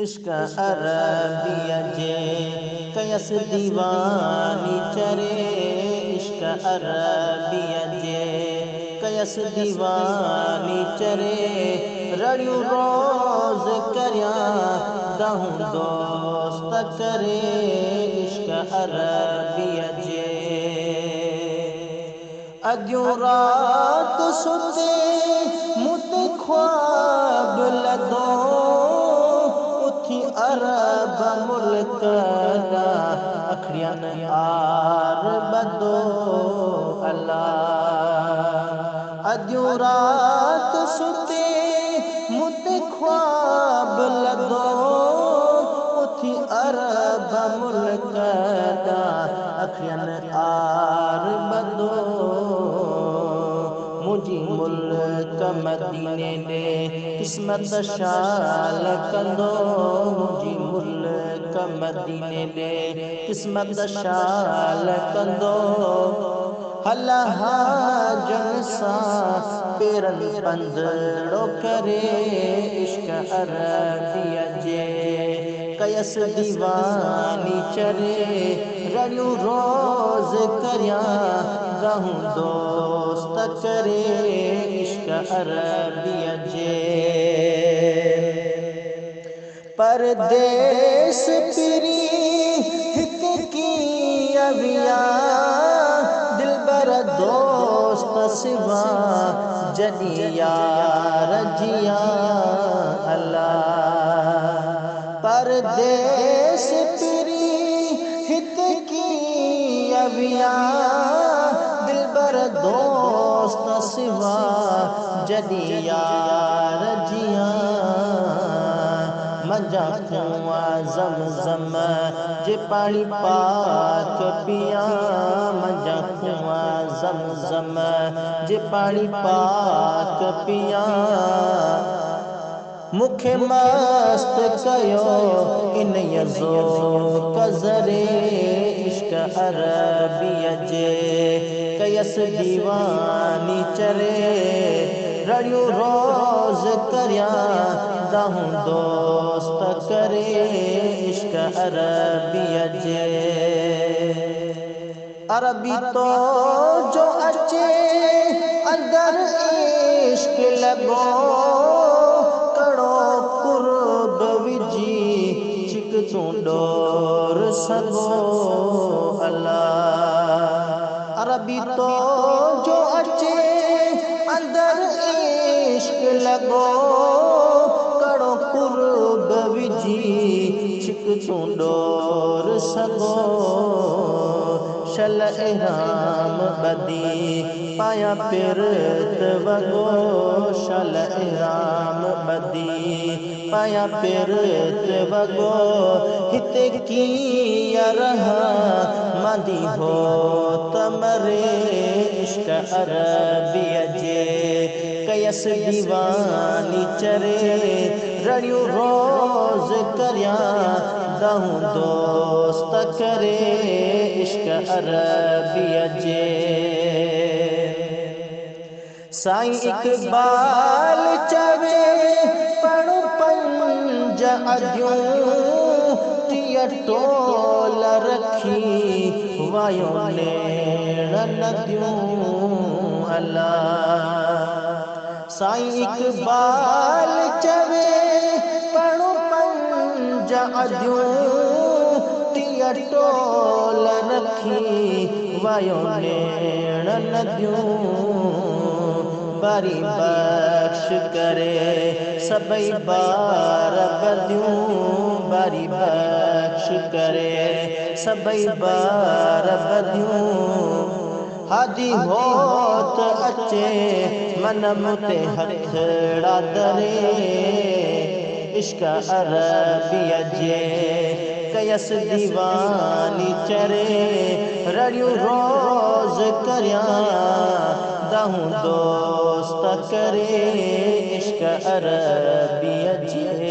इश्क अरबिया जे कयस दीवानी चरे। इश्क अरबिया जे कयस दीवानी चरे। रड़ियूं रोज़ करिया दहूं दोस्त करे। इश्क अरबिया जे अॼु रात सुते मुते ख्वाब लदो। उथी अरब मुल्क दा अखड़ियन आर बदो अल्लाह। अॼु रात सुते मुते ख्वाब लदो। उथी अरब मुल्क दा अखड़ियन आर बदो। मुझी मुल्क मदीने दे किस्मत शाल कंदो। मुझी मुल्क मदीने दे किस्मत शाल कंदो। हला हाजन सां पेरन पंधड़ो करे। इश्क अरबिया जे कयस दीवानी चरे। रड़ियूं रोज़ करिया दहूं दोस्त करे। इश्क अरबिया जे परदेस पिरी हिक कीअं विया। दिलबर दोस्त सिवा जॾहिं यार जिया अल्लाह। परदेस पिरी हिक कीअं विया। दिलबर दोस्त सिवा जॾहिं यार जिया। मंजा कुआं ज़मज़म जे पाणी पाक पिया। मंजा कुआं ज़मज़म जे पाणी पाक पिया। मुखे मस्त कयो इन ज़ोक़ ज़रे। इश्क अरबिया जे कयस दीवानी चरे। रड़ियूं रोज़ करिया दहूं दोस्त करे। इश्क अरबिया जे अरबी तो जो अचे अंदर इश्क लॻो। कड़ो कुर्ब विझी चिक तूं डोर सॻो अल्लाह। अरबी तो जो अचे अंदर इश्क लॻो। कड़ो कुर्ब विझी चिक तूं डोर सॻो। शल इहराम बदी पाया पिरत वॻो। शल इहराम बदी पाया पिरत वॻो। हिते कीअं रहा मांदी हो त मरे। इश्क अरबिया जे कयस दीवानी चरे। रड़ियूं रोज़ करिया दहूं दोस्त करे। इश्क अरबिया जे साईं इक़बाल चवे पढ़ो पंज अॼूं। टीह टोल रखी वायो नेण नदियूं अल्लाह। साईं इक़बाल चवे पढ़ो पंज अॼूं। टीह टोल रखी वायो नेण नदियूं। बारी बख्श करे सभई बार बदियूं। बारी बख्श करे सभई बार बदियूं। हाजी होत अचे मन मुते हथड़ा दरे। इश्क अरबिया जे कयस दीवानी चरे। रड़ियूं रोज़ करिया दहूं दोस्त करे। इश्क अरबिया जे